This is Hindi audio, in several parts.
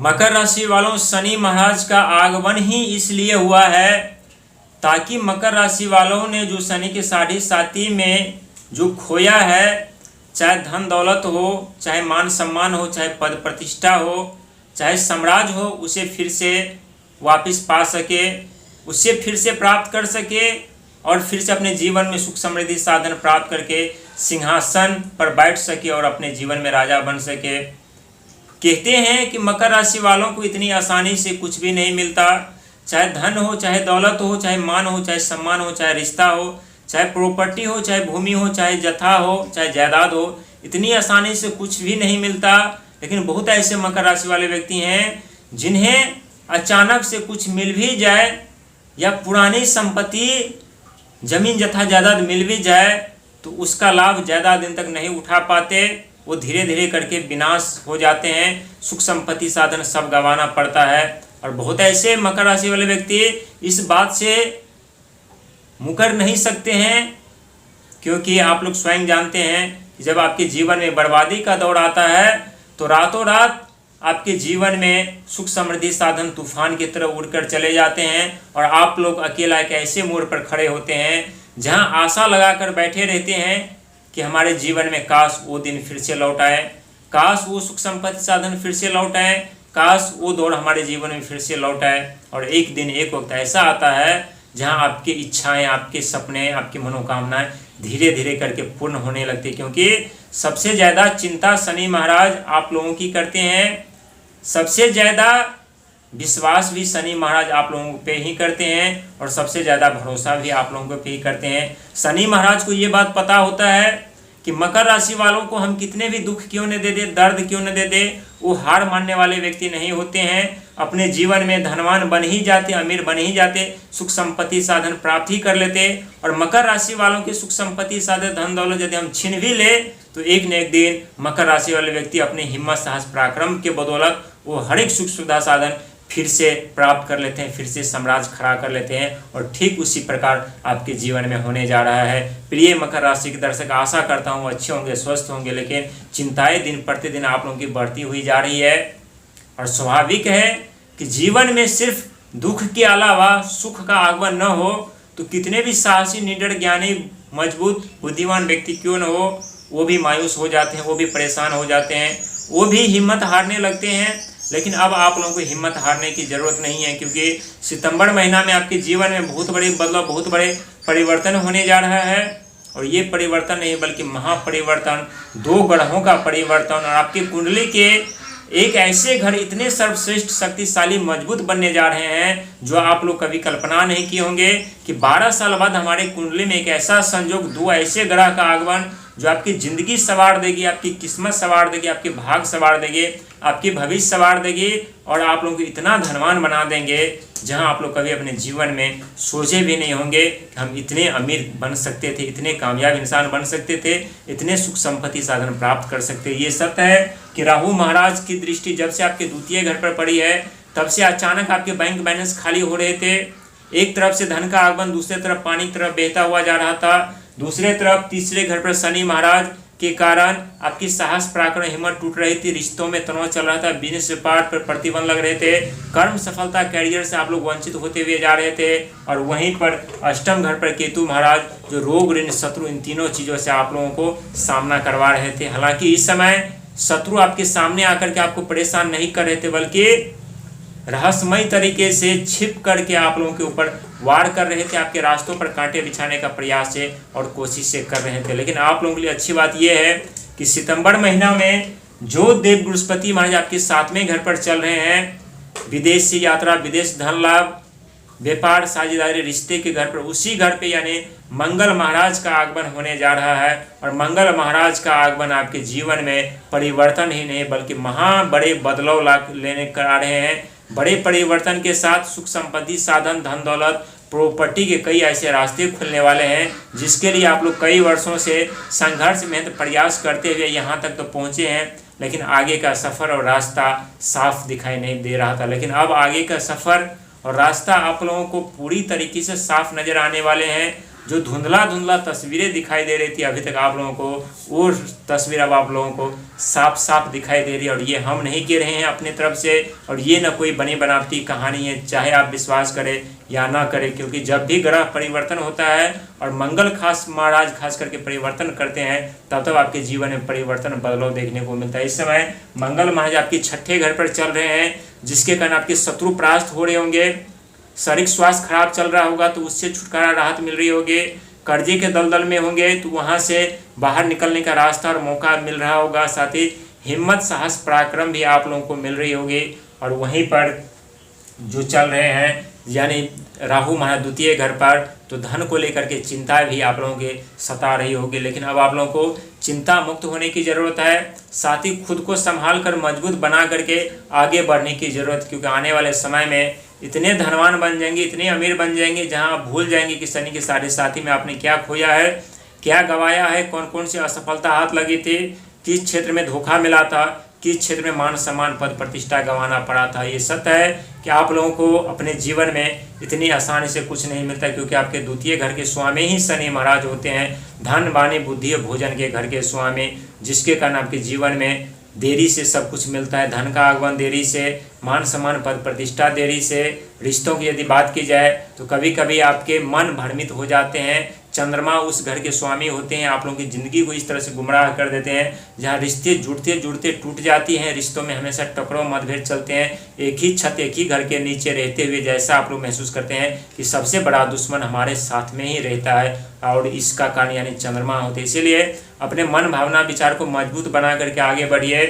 मकर राशि वालों, शनि महाराज का आगमन ही इसलिए हुआ है ताकि मकर राशि वालों ने जो शनि के साढ़े साथी में जो खोया है, चाहे धन दौलत हो, चाहे मान सम्मान हो, चाहे पद प्रतिष्ठा हो, चाहे साम्राज्य हो, उसे फिर से वापस पा सके, उसे फिर से प्राप्त कर सके और फिर से अपने जीवन में सुख समृद्धि साधन प्राप्त करके सिंहासन पर बैठ सके और अपने जीवन में राजा बन सके। कहते हैं कि मकर राशि वालों को इतनी आसानी से कुछ भी नहीं मिलता, चाहे धन हो, चाहे दौलत हो, चाहे मान हो, चाहे सम्मान हो, चाहे रिश्ता हो, चाहे प्रॉपर्टी हो, चाहे भूमि हो, चाहे जथा हो, चाहे जायदाद हो, इतनी आसानी से कुछ भी नहीं मिलता। लेकिन बहुत ऐसे मकर राशि वाले व्यक्ति हैं जिन्हें अचानक से कुछ मिल भी जाए या पुरानी संपत्ति जमीन जथा जायदाद मिल भी जाए तो उसका लाभ ज़्यादा दिन तक नहीं उठा पाते, वो धीरे धीरे करके विनाश हो जाते हैं, सुख संपत्ति साधन सब गंवाना पड़ता है। और बहुत ऐसे मकर राशि वाले व्यक्ति इस बात से मुकर नहीं सकते हैं, क्योंकि आप लोग स्वयं जानते हैं कि जब आपके जीवन में बर्बादी का दौर आता है तो रातों रात आपके जीवन में सुख समृद्धि साधन तूफान की तरह उड़कर चले जाते हैं और आप लोग अकेला एक ऐसे मोड़ पर खड़े होते हैं जहां आशा लगाकर बैठे रहते हैं कि हमारे जीवन में काश वो दिन फिर से लौट आए, काश वो सुख संपत्ति साधन फिर से लौट आए, काश वो दौर हमारे जीवन में फिर से लौट आए। और एक दिन एक वक्त ऐसा आता है जहां आपकी इच्छाएं, आपके सपने, आपकी मनोकामनाएं धीरे धीरे करके पूर्ण होने लगती है, क्योंकि सबसे ज़्यादा चिंता शनि महाराज आप लोगों की करते हैं, सबसे ज़्यादा विश्वास भी शनि महाराज आप लोगों पे ही करते हैं और सबसे ज़्यादा भरोसा भी आप लोगों पे ही करते हैं। शनि महाराज को ये बात पता होता है कि मकर राशि वालों को हम कितने भी दुख क्यों न दे दे, दर्द क्यों न दे दे, वो हार मानने वाले व्यक्ति नहीं होते हैं। अपने जीवन में धनवान बन ही जाते, अमीर बन ही जाते, सुख संपत्ति साधन प्राप्त ही कर लेते। और मकर राशि वालों के सुख संपत्ति साधन धन दौलत यदि हम छीन भी ले तो एक न एक दिन मकर राशि वाले व्यक्ति अपने हिम्मत साहस पराक्रम के बदौलत वो हर एक सुख सुविधा साधन फिर से प्राप्त कर लेते हैं, फिर से साम्राज्य खड़ा कर लेते हैं। और ठीक उसी प्रकार आपके जीवन में होने जा रहा है। प्रिय मकर राशि के दर्शक, आशा करता हूँ अच्छे होंगे, स्वस्थ होंगे, लेकिन चिंताएं दिन प्रतिदिन आप लोगों की बढ़ती हुई जा रही है। और स्वाभाविक है कि जीवन में सिर्फ दुख के अलावा सुख का आगमन न हो तो कितने भी साहसी, निडर, ज्ञानी, मजबूत, बुद्धिमान व्यक्ति क्यों न हो, वो भी मायूस हो जाते हैं, वो भी परेशान हो जाते हैं, वो भी हिम्मत हारने लगते हैं। लेकिन अब आप लोगों को हिम्मत हारने की ज़रूरत नहीं है, क्योंकि सितंबर महीना में आपके जीवन में बहुत बड़े बदलाव, बहुत बड़े परिवर्तन होने जा रहा है। और ये परिवर्तन नहीं बल्कि महापरिवर्तन, 2 ग्रहों का परिवर्तन और आपकी कुंडली के एक ऐसे घर इतने सर्वश्रेष्ठ, शक्तिशाली, मजबूत बनने जा रहे हैं जो आप लोग कभी कल्पना नहीं किए होंगे कि 12 साल बाद हमारे कुंडली में एक ऐसा संयोग, 2 ऐसे ग्रह का आगमन जो आपकी ज़िंदगी संवार देगी, आपकी किस्मत संवार देगी, आपके भाग संवार देगी, आपकी भविष्य संवार देगी और आप लोगों को इतना धनवान बना देंगे जहां आप लोग कभी अपने जीवन में सोचे भी नहीं होंगे कि हम इतने अमीर बन सकते थे, इतने कामयाब इंसान बन सकते थे, इतने सुख संपत्ति साधन प्राप्त कर सकते। ये सत्य है कि राहु महाराज की दृष्टि जब से आपके द्वितीय घर पर पड़ी है तब से अचानक आपके बैंक बैलेंस खाली हो रहे थे। एक तरफ से धन का आगमन, दूसरे तरफ पानी की तरफ बहता हुआ जा रहा था, दूसरे तरफ तीसरे घर पर शनि महाराज के कारण आपकी साहस, पराक्रम, हिम्मत टूट रही थी, रिश्तों में तनाव चल रहा था, बिजनेस व्यापार पर प्रतिबंध लग रहे थे, कर्म सफलता, कैरियर से आप लोग वंचित होते हुए जा रहे थे। और वहीं पर अष्टम घर पर केतु महाराज जो रोग, ऋण, शत्रु, इन तीनों चीज़ों से आप लोगों को सामना करवा रहे थे। हालांकि इस समय शत्रु आपके सामने आकर के आपको परेशान नहीं कर रहे थे, बल्कि रहस्यमय तरीके से छिप करके आप लोगों के ऊपर वार कर रहे थे, आपके रास्तों पर कांटे बिछाने का प्रयास से और कोशिशें कर रहे थे। लेकिन आप लोगों के लिए अच्छी बात यह है कि सितंबर महीना में जो देव बृहस्पति महाराज आपके 7वें घर पर चल रहे हैं, विदेश से यात्रा, विदेश धन लाभ, व्यापार, साझेदारी, रिश्ते के घर पर, उसी घर पे यानी मंगल महाराज का आगमन होने जा रहा है। और मंगल महाराज का आगमन आपके जीवन में परिवर्तन ही नहीं बल्कि महा बड़े बदलाव लेने कर आ रहे हैं। बड़े परिवर्तन के साथ सुख संपत्ति साधन, धन दौलत, प्रॉपर्टी के कई ऐसे रास्ते खुलने वाले हैं जिसके लिए आप लोग कई वर्षों से संघर्ष, मेहनत, प्रयास करते हुए यहाँ तक तो पहुँचे हैं, लेकिन आगे का सफ़र और रास्ता साफ दिखाई नहीं दे रहा था। लेकिन अब आगे का सफ़र और रास्ता आप लोगों को पूरी तरीके से साफ नज़र आने वाले हैं। जो धुंधला धुंधला तस्वीरें दिखाई दे रही थी अभी तक आप लोगों को, वो तस्वीर अब आप लोगों को साफ साफ दिखाई दे रही है। और ये हम नहीं कह रहे हैं अपनी तरफ से, और ये ना कोई बनी बनावटी कहानी है, चाहे आप विश्वास करें या ना करें, क्योंकि जब भी ग्रह परिवर्तन होता है और मंगल महाराज खास करके परिवर्तन करते हैं, तब तब आपके जीवन में परिवर्तन बदलाव देखने को मिलता है। इस समय मंगल महाराज आपके 6ठे घर पर चल रहे हैं, जिसके कारण आपके शत्रु परास्त हो रहे होंगे, शारीरिक स्वास्थ्य खराब चल रहा होगा तो उससे छुटकारा राहत मिल रही होगी, कर्जे के दलदल में होंगे तो वहां से बाहर निकलने का रास्ता और मौका मिल रहा होगा। साथ ही हिम्मत साहस पराक्रम भी आप लोगों को मिल रही होगी। और वहीं पर जो चल रहे हैं यानी राहु महाराज द्वितीय घर पर, तो धन को लेकर के चिंता भी आप लोगों के सता रही होगी, लेकिन अब आप लोगों को चिंता मुक्त होने की ज़रूरत है। साथ ही खुद को संभाल कर मजबूत बना करके आगे बढ़ने की ज़रूरत, क्योंकि आने वाले समय में इतने धनवान बन जाएंगे, इतने अमीर बन जाएंगे, जहां आप भूल जाएंगे कि शनि के साढ़े साथी में आपने क्या खोया है, क्या गवाया है, कौन कौन सी असफलता हाथ लगी थी, किस क्षेत्र में धोखा मिला था, किस क्षेत्र में मान सम्मान पद प्रतिष्ठा गंवाना पड़ा था। ये सत्य है कि आप लोगों को अपने जीवन में इतनी आसानी से कुछ नहीं मिलता, क्योंकि आपके द्वितीय घर के स्वामी ही शनि महाराज होते हैं, धन वाणी बुद्धि और भोजन के घर के स्वामी, जिसके कारण आपके जीवन में देरी से सब कुछ मिलता है। धन का आगमन देरी से, मान सम्मान पद प्रतिष्ठा देरी से, रिश्तों की यदि बात की जाए तो कभी कभी आपके मन भ्रमित हो जाते हैं। चंद्रमा उस घर के स्वामी होते हैं, आप लोगों की ज़िंदगी को इस तरह से गुमराह कर देते हैं, जहां रिश्ते जुड़ते जुड़ते टूट जाती हैं, रिश्तों में हमेशा टकराव मतभेद चलते हैं, एक ही छत एक ही घर के नीचे रहते हुए जैसा आप लोग महसूस करते हैं कि सबसे बड़ा दुश्मन हमारे साथ में ही रहता है, और इसका कारण यानी चंद्रमा होते हैं। इसीलिए अपने मन भावना विचार को मजबूत बना करके आगे बढ़िए,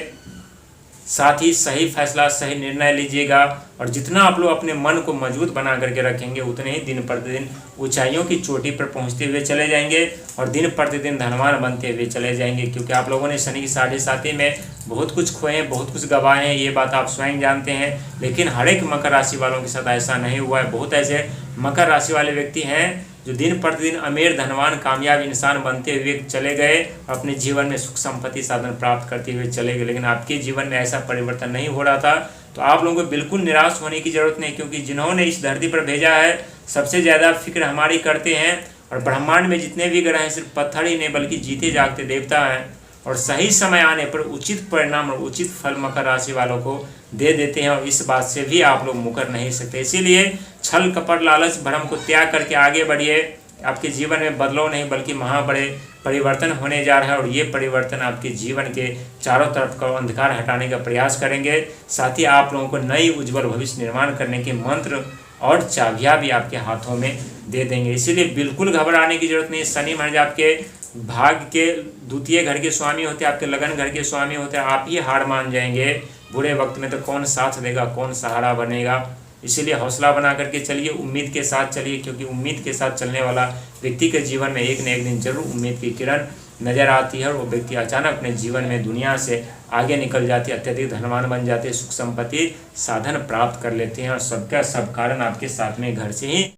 साथ ही सही फैसला सही निर्णय लीजिएगा, और जितना आप लोग अपने मन को मजबूत बना करके रखेंगे उतने ही दिन प्रतिदिन ऊंचाइयों की चोटी पर पहुंचते हुए चले जाएंगे और दिन प्रतिदिन धनवान बनते हुए चले जाएंगे। क्योंकि आप लोगों ने शनि की साढ़े साथी में बहुत कुछ खोए हैं, बहुत कुछ गंवाए हैं, ये बात आप स्वयं जानते हैं, लेकिन हर एक मकर राशि वालों के साथ ऐसा नहीं हुआ है। बहुत ऐसे मकर राशि वाले व्यक्ति हैं जो दिन प्रतिदिन अमीर धनवान कामयाब इंसान बनते हुए चले गए, अपने जीवन में सुख संपत्ति साधन प्राप्त करते हुए चले गए, लेकिन आपके जीवन में ऐसा परिवर्तन नहीं हो रहा था। तो आप लोगों को बिल्कुल निराश होने की जरूरत नहीं, क्योंकि जिन्होंने इस धरती पर भेजा है सबसे ज़्यादा फिक्र हमारी करते हैं, और ब्रह्मांड में जितने भी ग्रह हैं सिर्फ पत्थर ही नहीं बल्कि जीते जागते देवता हैं, और सही समय आने पर उचित परिणाम और उचित फल मकर राशि वालों को दे देते हैं, और इस बात से भी आप लोग मुकर नहीं सकते। इसीलिए छल कपट लालच भ्रम को त्याग करके आगे बढ़िए। आपके जीवन में बदलाव नहीं बल्कि बड़े परिवर्तन होने जा रहा है, और ये परिवर्तन आपके जीवन के चारों तरफ का अंधकार हटाने का प्रयास करेंगे। साथ ही आप लोगों को नई उज्जवल भविष्य निर्माण करने के मंत्र और चाबियाँ भी आपके हाथों में दे देंगे। इसीलिए बिल्कुल घबराने की जरूरत नहीं। शनि महाराज आपके भाग्य के द्वितीय घर के स्वामी होते हैं, आपके लगन घर के स्वामी होते हैं, आप ही हार मान जाएंगे। बुरे वक्त में तो कौन साथ देगा, कौन सहारा बनेगा। इसीलिए हौसला बना करके चलिए, उम्मीद के साथ चलिए, क्योंकि उम्मीद के साथ चलने वाला व्यक्ति के जीवन में एक न एक दिन जरूर उम्मीद की किरण नजर आती है, और वो व्यक्ति अचानक अपने जीवन में दुनिया से आगे निकल जाती है, अत्यधिक धनवान बन जाते हैं, सुख संपत्ति साधन प्राप्त कर लेते हैं, और सबका सब कारण आपके साथ में घर से ही